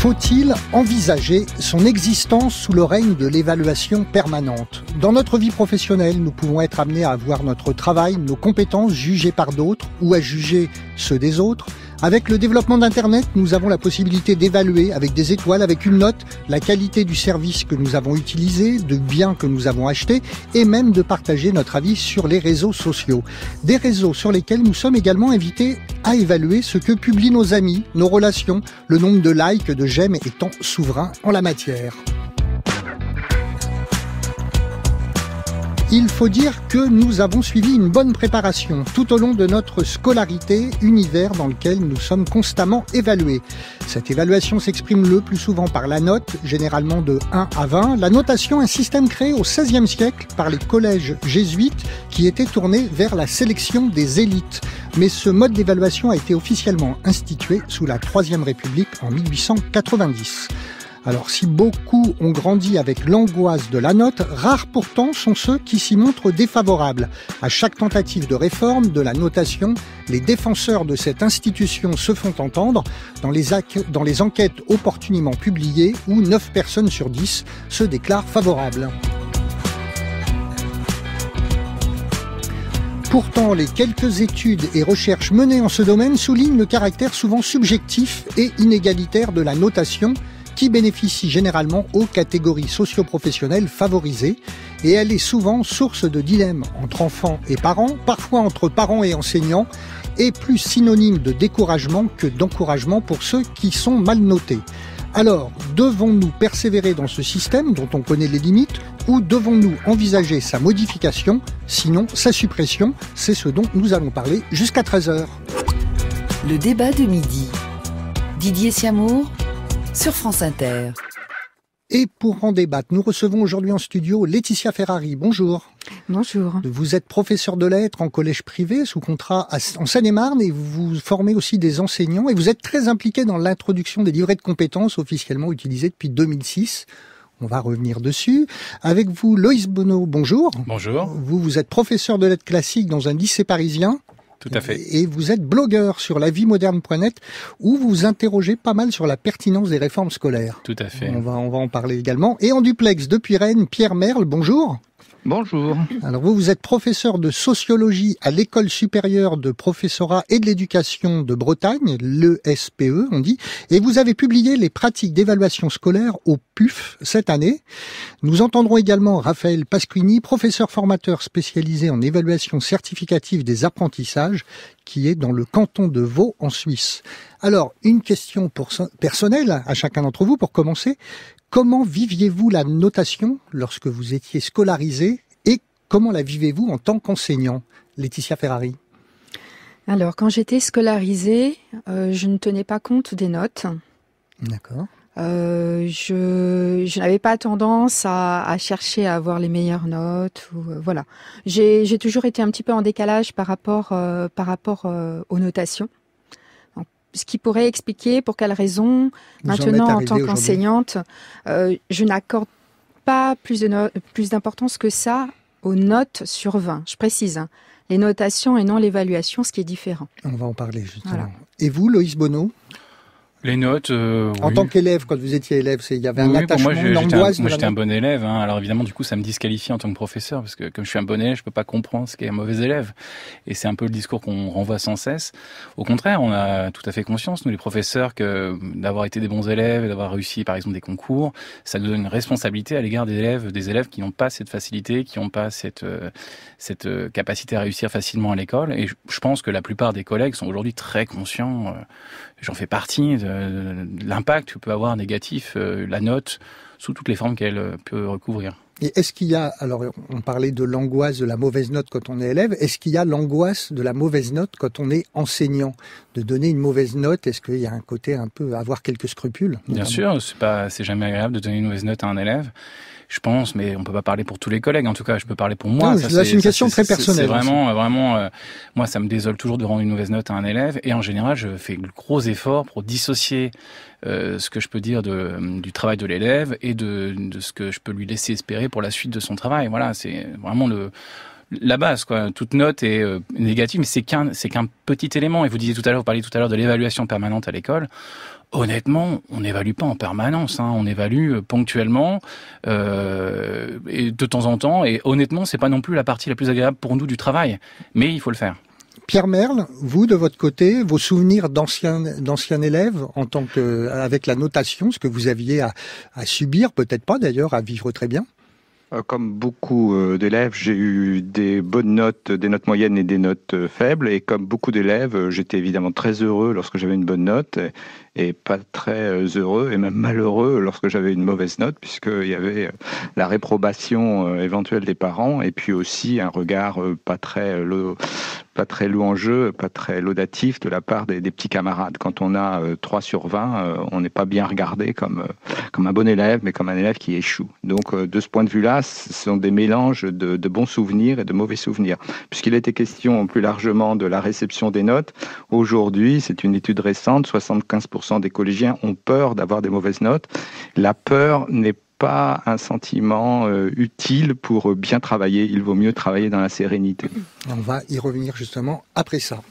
Faut-il envisager son existence sous le règne de l'évaluation permanente ? Dans notre vie professionnelle, nous pouvons être amenés à voir notre travail, nos compétences jugées par d'autres ou à juger ceux des autres. Avec le développement d'Internet, nous avons la possibilité d'évaluer avec des étoiles, avec une note, la qualité du service que nous avons utilisé, de biens que nous avons achetés et même de partager notre avis sur les réseaux sociaux. Des réseaux sur lesquels nous sommes également invités à évaluer ce que publient nos amis, nos relations, le nombre de likes, de j'aime étant souverain en la matière. Il faut dire que nous avons suivi une bonne préparation tout au long de notre scolarité, univers dans lequel nous sommes constamment évalués. Cette évaluation s'exprime le plus souvent par la note, généralement de 1 à 20. La notation, un système créé au XVIe siècle par les collèges jésuites qui était tourné vers la sélection des élites. Mais ce mode d'évaluation a été officiellement institué sous la Troisième République en 1890. Alors si beaucoup ont grandi avec l'angoisse de la note, rares pourtant sont ceux qui s'y montrent défavorables. À chaque tentative de réforme de la notation, les défenseurs de cette institution se font entendre dans les enquêtes opportunément publiées où 9 personnes sur 10 se déclarent favorables. Pourtant, les quelques études et recherches menées en ce domaine soulignent le caractère souvent subjectif et inégalitaire de la notation qui bénéficie généralement aux catégories socio-professionnelles favorisées et elle est souvent source de dilemmes entre enfants et parents, parfois entre parents et enseignants, et plus synonyme de découragement que d'encouragement pour ceux qui sont mal notés. Alors, devons-nous persévérer dans ce système dont on connaît les limites ou devons-nous envisager sa modification, sinon sa suppression ? C'est ce dont nous allons parler jusqu'à 13h. Le débat de midi. Didier Siamour sur France Inter. Et pour en débattre, nous recevons aujourd'hui en studio Laetitia Ferrari. Bonjour. Bonjour. Vous êtes professeur de lettres en collège privé sous contrat en Seine-et-Marne et vous formez aussi des enseignants et vous êtes très impliqué dans l'introduction des livrets de compétences officiellement utilisés depuis 2006. On va revenir dessus. Avec vous, Loïs Bonneau, bonjour. Bonjour. Vous êtes professeur de lettres classiques dans un lycée parisien. Tout à fait. Et vous êtes blogueur sur lavie-moderne.net où vous vous interrogez pas mal sur la pertinence des réformes scolaires. Tout à fait. On va en parler également. Et en duplex depuis Rennes, Pierre Merle, bonjour. Bonjour. Alors vous êtes professeur de sociologie à l'École supérieure de professorat et de l'éducation de Bretagne, l'ESPE on dit, et vous avez publié les pratiques d'évaluation scolaire au PUF cette année. Nous entendrons également Raphaël Pasquini, professeur formateur spécialisé en évaluation certificative des apprentissages, qui est dans le canton de Vaud en Suisse. Alors, une question personnelle à chacun d'entre vous pour commencer. Comment viviez-vous la notation lorsque vous étiez scolarisé et comment la vivez-vous en tant qu'enseignant ? Laetitia Ferrari. Alors, quand j'étais scolarisée, je ne tenais pas compte des notes. D'accord. Je n'avais pas tendance à chercher à avoir les meilleures notes. Voilà. J'ai toujours été un petit peu en décalage par rapport aux notations. Ce qui pourrait expliquer pour quelles raisons, maintenant en tant qu'enseignante, je n'accorde pas plus d'importance que ça aux notes sur 20. Je précise, hein, les notations et non l'évaluation, ce qui est différent. On va en parler justement. Voilà. Et vous, Loïs Bonneau ? Les notes, en oui. tant qu'élève, quand vous étiez élève, il y avait un attachement, une angoisse. Moi, j'étais un bon élève. Hein. Alors évidemment, du coup, ça me disqualifie en tant que professeur parce que comme je suis un bon élève, je peux pas comprendre ce qu'est un mauvais élève. Et c'est un peu le discours qu'on renvoie sans cesse. Au contraire, on a tout à fait conscience, nous les professeurs, que d'avoir été des bons élèves, d'avoir réussi, par exemple, des concours, ça nous donne une responsabilité à l'égard des élèves qui n'ont pas cette facilité, qui n'ont pas cette capacité à réussir facilement à l'école. Et je pense que la plupart des collègues sont aujourd'hui très conscients. J'en fais partie de l'impact que peut avoir négatif la note sous toutes les formes qu'elle peut recouvrir. Et est-ce qu'il y a, alors on parlait de l'angoisse de la mauvaise note quand on est élève, est-ce qu'il y a l'angoisse de la mauvaise note quand on est enseignant ? De donner une mauvaise note, est-ce qu'il y a un côté un peu avoir quelques scrupules ? Bien sûr, c'est jamais agréable de donner une mauvaise note à un élève. Je pense, mais on peut pas parler pour tous les collègues. En tout cas, je peux parler pour moi. Non, c'est une question très personnelle. C'est vraiment, moi, ça me désole toujours de rendre une mauvaise note à un élève. Et en général, je fais de gros efforts pour dissocier ce que je peux dire du travail de l'élève et de ce que je peux lui laisser espérer pour la suite de son travail. Voilà, c'est vraiment la base, quoi. Toute note est négative, mais c'est qu'un petit élément. Et vous parliez tout à l'heure de l'évaluation permanente à l'école. Honnêtement, on n'évalue pas en permanence, hein. On évalue ponctuellement et de temps en temps. Et honnêtement, c'est pas non plus la partie la plus agréable pour nous du travail, mais il faut le faire. Pierre Merle, vous, de votre côté, vos souvenirs d'anciens élèves avec la notation, ce que vous aviez à subir, peut-être pas d'ailleurs, à vivre très bien? Comme beaucoup d'élèves, j'ai eu des bonnes notes, des notes moyennes et des notes faibles. Et comme beaucoup d'élèves, j'étais évidemment très heureux lorsque j'avais une bonne note et pas très heureux et même malheureux lorsque j'avais une mauvaise note, puisqu'il y avait la réprobation éventuelle des parents et puis aussi un regard pas très louangeux, pas très laudatif de la part des petits camarades. Quand on a 3 sur 20, on n'est pas bien regardé comme un bon élève, mais comme un élève qui échoue. Donc de ce point de vue-là, ce sont des mélanges de bons souvenirs et de mauvais souvenirs. Puisqu'il était question plus largement de la réception des notes, aujourd'hui, c'est une étude récente, 75% des collégiens ont peur d'avoir des mauvaises notes. La peur n'est pas un sentiment utile pour bien travailler. Il vaut mieux travailler dans la sérénité. On va y revenir justement après ça.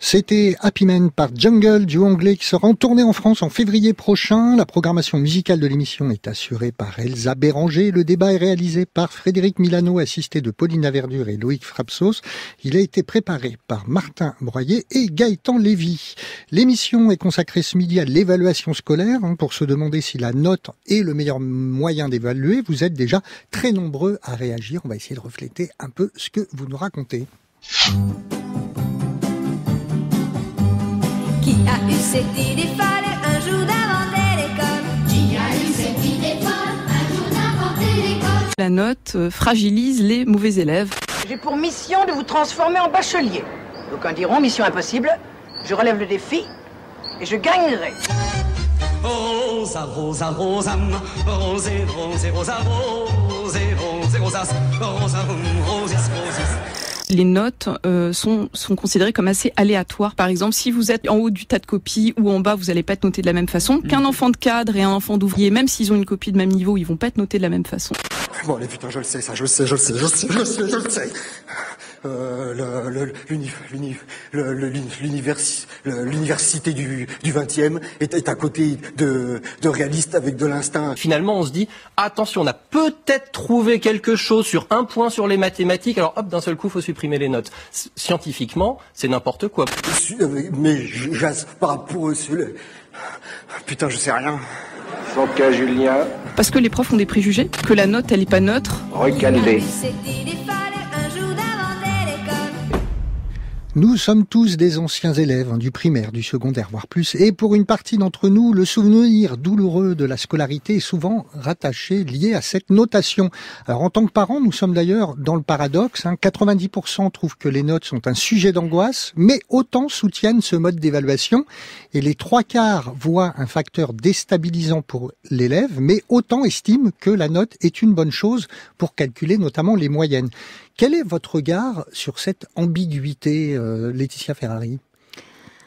C'était Happy Man par Jungle, duo anglais qui sera en tournée en France en février prochain. La programmation musicale de l'émission est assurée par Elsa Béranger. Le débat est réalisé par Frédéric Milano, assisté de Pauline Verdure et Loïc Frapsos. Il a été préparé par Martin Broyer et Gaëtan Lévy. L'émission est consacrée ce midi à l'évaluation scolaire. Pour se demander si la note est le meilleur moyen d'évaluer, vous êtes déjà très nombreux à réagir. On va essayer de refléter un peu ce que vous nous racontez. Qui a eu cette idée folle un jour d'inventer l'école? Qui a eu cette idée folle un jour d'inventer l'école? La note fragilise les mauvais élèves. J'ai pour mission de vous transformer en bachelier. D'aucuns diront mission impossible. Je relève le défi et je gagnerai. Rosa, rosa, rosa, rosé, rosé, rosa, rosé, rosé, rosas, rosa, rosis, rosis. Les notes sont considérées comme assez aléatoires. Par exemple, si vous êtes en haut du tas de copies ou en bas, vous n'allez pas être noté de la même façon. Qu'un enfant de cadre et un enfant d'ouvrier, même s'ils ont une copie de même niveau, ils vont pas être notés de la même façon. Bon, allez, putain, je le sais, ça, je le sais. L'université du 20e est à côté de réaliste avec de l'instinct. Finalement, on se dit, attention, on a peut-être trouvé quelque chose sur un point sur les mathématiques, alors hop, d'un seul coup, il faut supprimer les notes. Scientifiquement, c'est n'importe quoi. Mais par rapport putain, je sais rien. Son cas, Julien. Parce que les profs ont des préjugés, que la note, elle est pas neutre. Recalé. Nous sommes tous des anciens élèves, du primaire, du secondaire, voire plus. Et pour une partie d'entre nous, le souvenir douloureux de la scolarité est souvent rattaché, lié à cette notation. Alors en tant que parents, nous sommes d'ailleurs dans le paradoxe. 90% trouvent que les notes sont un sujet d'angoisse, mais autant soutiennent ce mode d'évaluation. Et les 3/4 voient un facteur déstabilisant pour l'élève, mais autant estiment que la note est une bonne chose pour calculer notamment les moyennes. Quel est votre regard sur cette ambiguïté, Laetitia Ferrari ?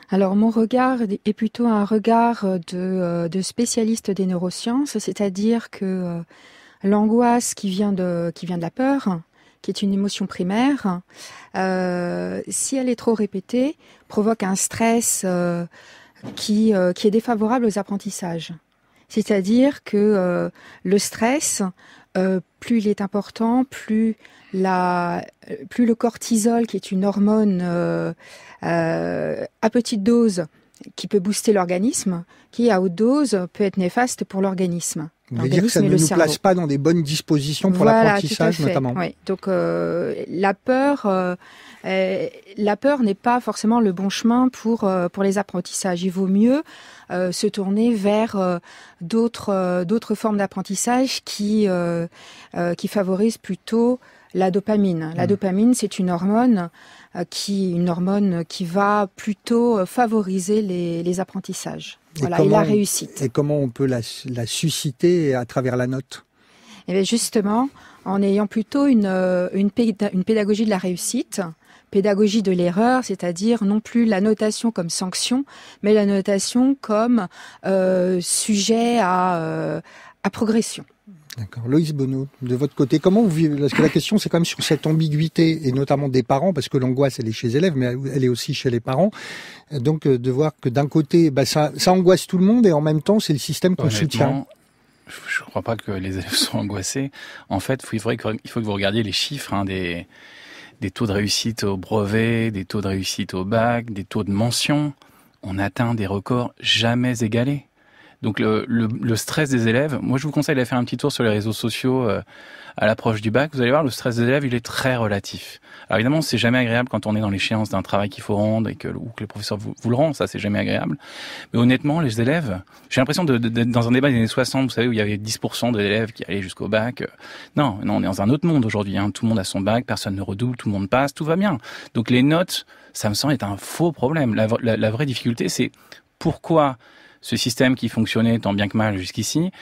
Alors mon regard est plutôt un regard de spécialiste des neurosciences, c'est-à-dire que l'angoisse qui vient de la peur, qui est une émotion primaire, si elle est trop répétée, provoque un stress qui est défavorable aux apprentissages. C'est-à-dire que le stress, plus il est important, plus le cortisol, qui est une hormone à petite dose, qui peut booster l'organisme, qui à haute dose peut être néfaste pour l'organisme. Vous voulez dire que ça ne nous place pas dans des bonnes dispositions pour l'apprentissage, notamment. Oui. Donc la peur n'est pas forcément le bon chemin pour les apprentissages. Il vaut mieux se tourner vers d'autres formes d'apprentissage qui favorisent plutôt la dopamine. La dopamine, c'est une hormone qui va plutôt favoriser les apprentissages. Et la réussite. Et comment on peut la susciter à travers la note ? Eh bien justement, en ayant plutôt une pédagogie de la réussite, pédagogie de l'erreur, c'est-à-dire non plus la notation comme sanction, mais la notation comme sujet à progression. D'accord. Loïs Bonneau, de votre côté, comment vous vivez ? Parce que la question, c'est quand même sur cette ambiguïté, et notamment des parents, parce que l'angoisse, elle est chez les élèves, mais elle est aussi chez les parents. Donc, de voir que d'un côté, ça angoisse tout le monde, et en même temps, c'est le système qu'on soutient. Je ne crois pas que les élèves sont angoissés. En fait, il faut que vous regardiez les chiffres des taux de réussite au brevet, des taux de réussite au bac, des taux de mention. On atteint des records jamais égalés. Donc le stress des élèves, moi je vous conseille d'aller faire un petit tour sur les réseaux sociaux à l'approche du bac. Vous allez voir, le stress des élèves, il est très relatif. Alors évidemment, c'est jamais agréable quand on est dans l'échéance d'un travail qu'il faut rendre ou que le professeur vous le rend, ça c'est jamais agréable. Mais honnêtement, les élèves, j'ai l'impression d'être dans un débat des années 60, vous savez, où il y avait 10% d'élèves qui allaient jusqu'au bac. Non, on est dans un autre monde aujourd'hui. Tout le monde a son bac, personne ne redouble, tout le monde passe, tout va bien. Donc les notes, ça me semble être un faux problème. La vraie difficulté, c'est pourquoi ce système qui fonctionnait tant bien que mal jusqu'ici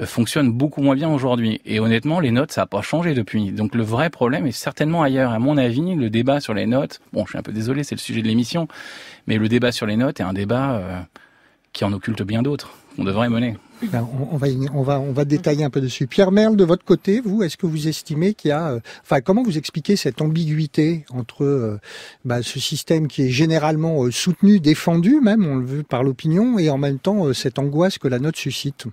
fonctionne beaucoup moins bien aujourd'hui. Et honnêtement, les notes, ça n'a pas changé depuis. Donc le vrai problème est certainement ailleurs. À mon avis, le débat sur les notes, bon, je suis un peu désolé, c'est le sujet de l'émission, mais le débat sur les notes est un débat qui en occulte bien d'autres, qu'on devrait mener. On va détailler un peu dessus. Pierre Merle, de votre côté, vous, est-ce que vous estimez qu'il y a... comment vous expliquez cette ambiguïté entre ce système qui est généralement soutenu, défendu même, on le veut, par l'opinion, et en même temps cette angoisse que la note suscite ?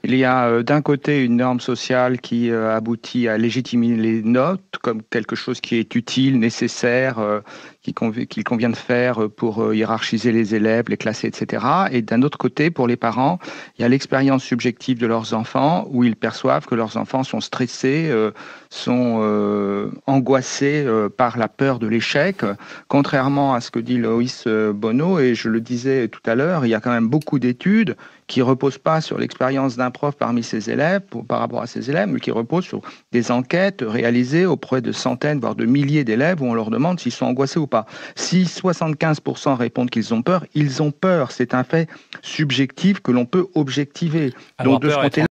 Il y a d'un côté une norme sociale qui aboutit à légitimer les notes comme quelque chose qui est utile, nécessaire, qu'il convient de faire pour hiérarchiser les élèves, les classer, etc. Et d'un autre côté, pour les parents, il y a l'expérience subjective de leurs enfants où ils perçoivent que leurs enfants sont stressés, sont angoissés par la peur de l'échec. Contrairement à ce que dit Loïs Bonneau, et je le disais tout à l'heure, il y a quand même beaucoup d'études qui ne reposent pas sur l'expérience d'un prof parmi ses élèves, par rapport à ses élèves, mais qui reposent sur des enquêtes réalisées auprès de centaines, voire de milliers d'élèves où on leur demande s'ils sont angoissés ou pas. pas. Si 75% répondent qu'ils ont peur, ils ont peur. C'est un fait subjectif que l'on peut objectiver. Avoir Donc de ce peur, côté